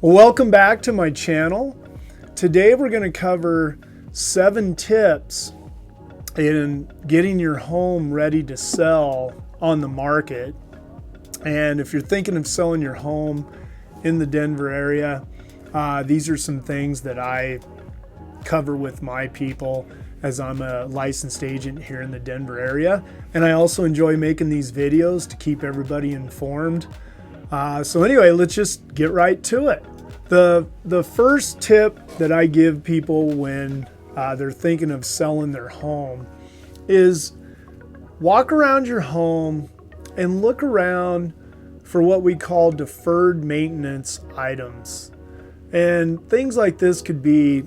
Welcome back to my channel. Today we're going to cover 7 tips in getting your home ready to sell on the market. And if you're thinking of selling your home in the Denver area, these are some things that I cover with my people as I'm a licensed agent here in the Denver area. And I also enjoy making these videos to keep everybody informed. So anyway, let's just get right to it. The first tip that I give people when they're thinking of selling their home is walk around your home and look around for what we call deferred maintenance items. And things like this could be,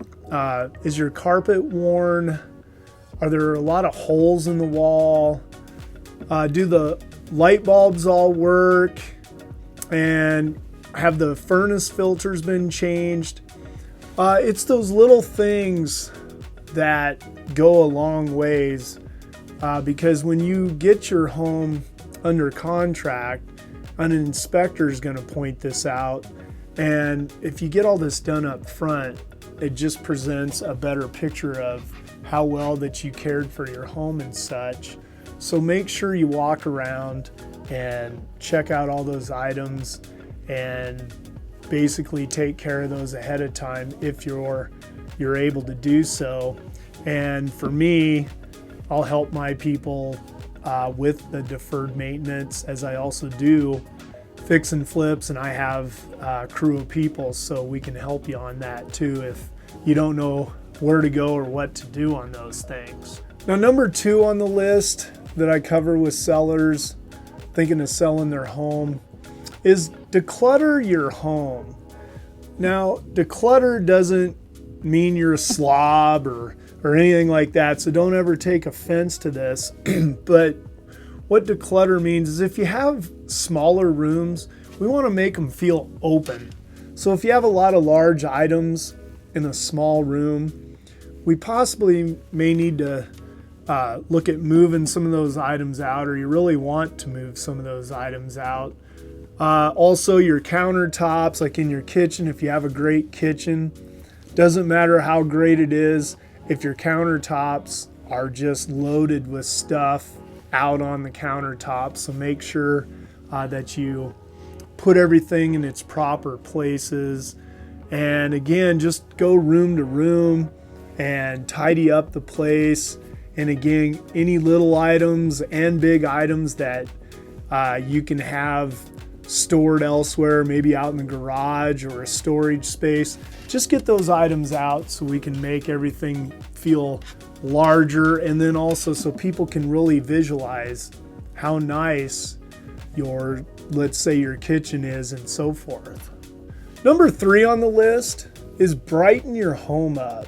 is your carpet worn? Are there a lot of holes in the wall? Do the light bulbs all work? And have the furnace filters been changed? It's those little things that go a long ways because when you get your home under contract, an inspector is going to point this out. And if you get all this done up front, it just presents a better picture of how well that you cared for your home and such. So make sure you walk around and check out all those items and basically take care of those ahead of time if you're able to do so. And for me, I'll help my people with the deferred maintenance, as I also do fix and flips, and I have a crew of people, so we can help you on that too if you don't know where to go or what to do on those things. Now, number 2 on the list that I cover with sellers thinking of selling their home is declutter your home. Now, declutter doesn't mean you're a slob or anything like that, so don't ever take offense to this. But what declutter means is if you have smaller rooms, we want to make them feel open. So if you have a lot of large items in a small room, we possibly may need to look at moving some of those items out, or you really want to move some of those items out. Also, your countertops, like in your kitchen, if you have a great kitchen, doesn't matter how great it is, if your countertops are just loaded with stuff out on the countertop. So make sure that you put everything in its proper places. And again, just go room to room and tidy up the place. And again, any little items and big items that you can have stored elsewhere, maybe out in the garage or a storage space, just get those items out so we can make everything feel larger, and then also so people can really visualize how nice your, let's say, your kitchen is and so forth. Number 3 on the list is brighten your home up.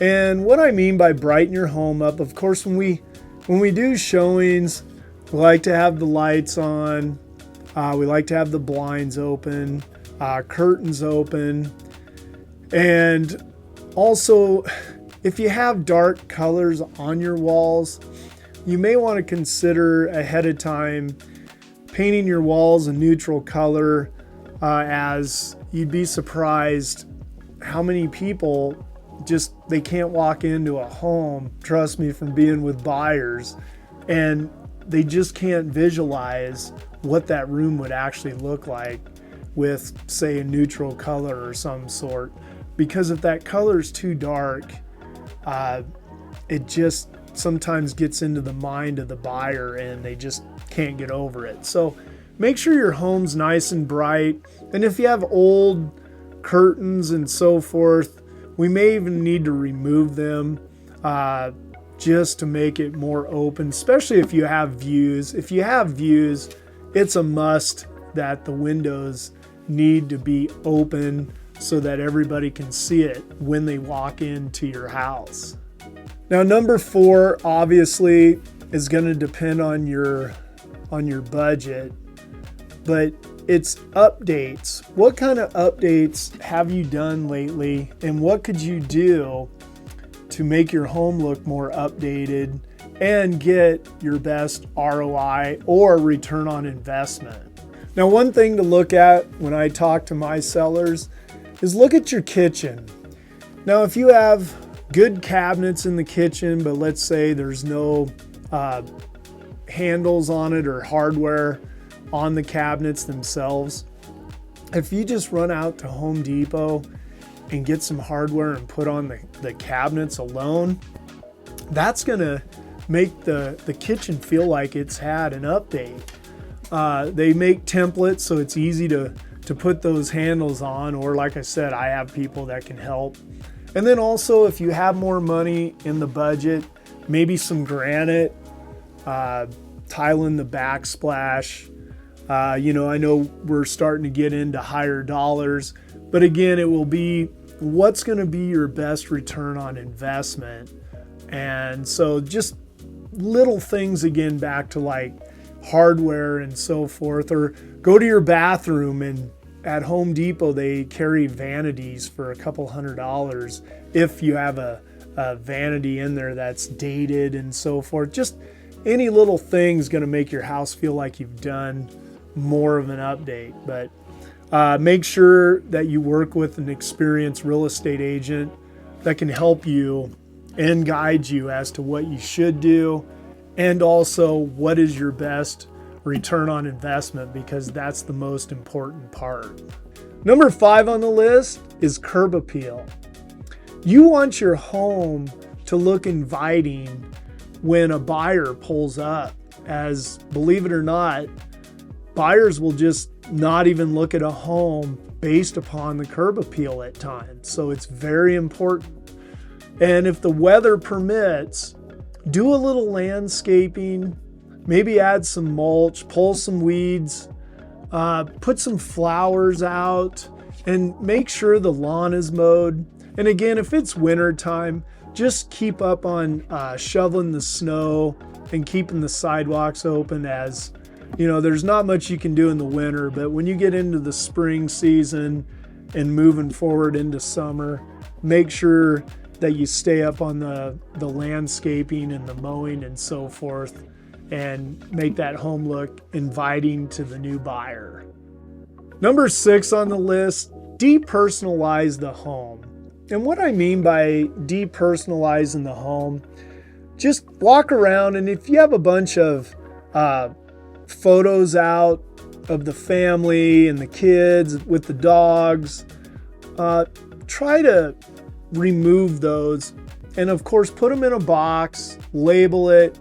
And what I mean by brighten your home up, of course, when we do showings, we like to have the lights on, we like to have the blinds open, curtains open, and also if you have dark colors on your walls, you may want to consider ahead of time painting your walls a neutral color, as you'd be surprised how many people just, they can't walk into a home, trust me from being with buyers, and they just can't visualize what that room would actually look like with, say, a neutral color or some sort. Because if that color is too dark, it just sometimes gets into the mind of the buyer and they just can't get over it. So make sure your home's nice and bright. And if you have old curtains and so forth, we may even need to remove them just to make it more open, especially if you have views. If you have views, it's a must that the windows need to be open so that everybody can see it when they walk into your house. Now, number 4 obviously is going to depend on your budget, but it's updates. What kind of updates have you done lately, and what could you do to make your home look more updated and get your best ROI or return on investment? Now, one thing to look at when I talk to my sellers is look at your kitchen. Now, if you have good cabinets in the kitchen, but let's say there's no handles on it or hardware on the cabinets themselves, if you just run out to Home Depot and get some hardware and put on the cabinets alone, that's gonna make the kitchen feel like it's had an update. They make templates so it's easy to put those handles on, or like I said, I have people that can help. And then also, if you have more money in the budget, maybe some granite, tile in the backsplash. I know we're starting to get into higher dollars, but again, it will be what's going to be your best return on investment. And so just little things, again, back to like hardware and so forth, or go to your bathroom, and at Home Depot, they carry vanities for a couple $100 if you have a vanity in there that's dated and so forth. Just any little thing's going to make your house feel like you've done more of an update. But make sure that you work with an experienced real estate agent that can help you and guide you as to what you should do, and also what is your best return on investment, because that's the most important part. Number 5 on the list is curb appeal. You want your home to look inviting when a buyer pulls up, as believe it or not, buyers will just not even look at a home based upon the curb appeal at times. So it's very important. And if the weather permits, do a little landscaping, maybe add some mulch, pull some weeds, put some flowers out, and make sure the lawn is mowed. And again, if it's winter time, just keep up on shoveling the snow and keeping the sidewalks open. As you know, there's not much you can do in the winter, but when you get into the spring season and moving forward into summer, make sure that you stay up on the landscaping and the mowing and so forth, and make that home look inviting to the new buyer. Number 6 on the list, depersonalize the home. And what I mean by depersonalizing the home, just walk around, and if you have a bunch of photos out of the family and the kids with the dogs, try to remove those, and of course put them in a box, label it,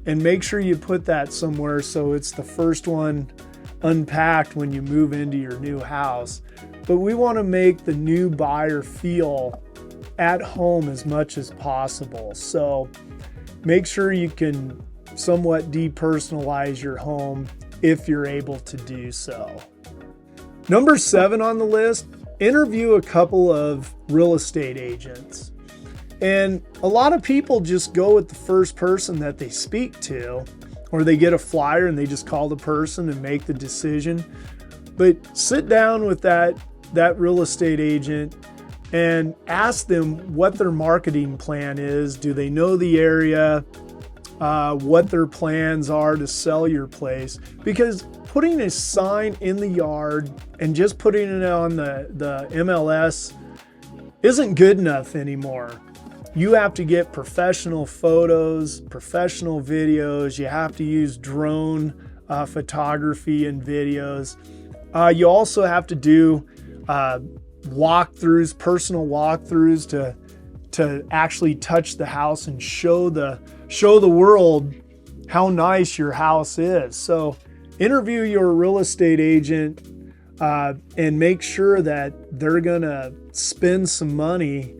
and make sure you put that somewhere so it's the first one unpacked when you move into your new house. But we want to make the new buyer feel at home as much as possible. So make sure you can somewhat depersonalize your home if you're able to do so. Number 7 on the list, interview a couple of real estate agents. And a lot of people just go with the first person that they speak to, or they get a flyer and they just call the person and make the decision. But sit down with that real estate agent and ask them what their marketing plan is. Do they know the area? What their plans are to sell your place? Because putting a sign in the yard and just putting it on the MLS isn't good enough anymore. You have to get professional photos, professional videos. You have to use drone photography and videos. You also have to do walkthroughs, personal walkthroughs to actually touch the house and show the world how nice your house is. So interview your real estate agent and make sure that they're gonna spend some money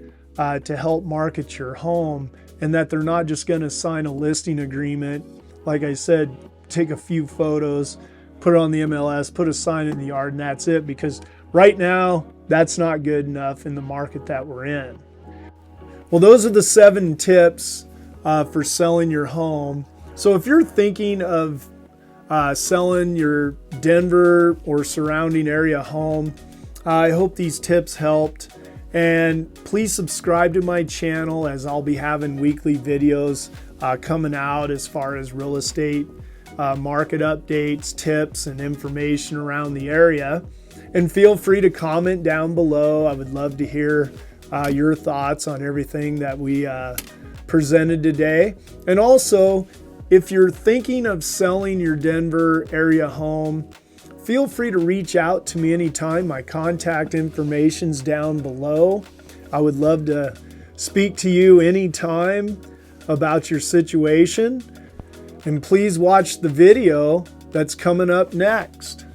to help market your home, and that they're not just gonna sign a listing agreement. Like I said, take a few photos, put it on the MLS, put a sign in the yard, and that's it. Because right now, that's not good enough in the market that we're in. Well, those are the 7 tips for selling your home. So if you're thinking of selling your Denver or surrounding area home, I hope these tips helped. And please subscribe to my channel, as I'll be having weekly videos coming out as far as real estate market updates, tips, and information around the area. And feel free to comment down below. I would love to hear your thoughts on everything that we presented today. And also, if you're thinking of selling your Denver area home, feel free to reach out to me anytime. My contact information's down below. I would love to speak to you anytime about your situation. And please watch the video that's coming up next.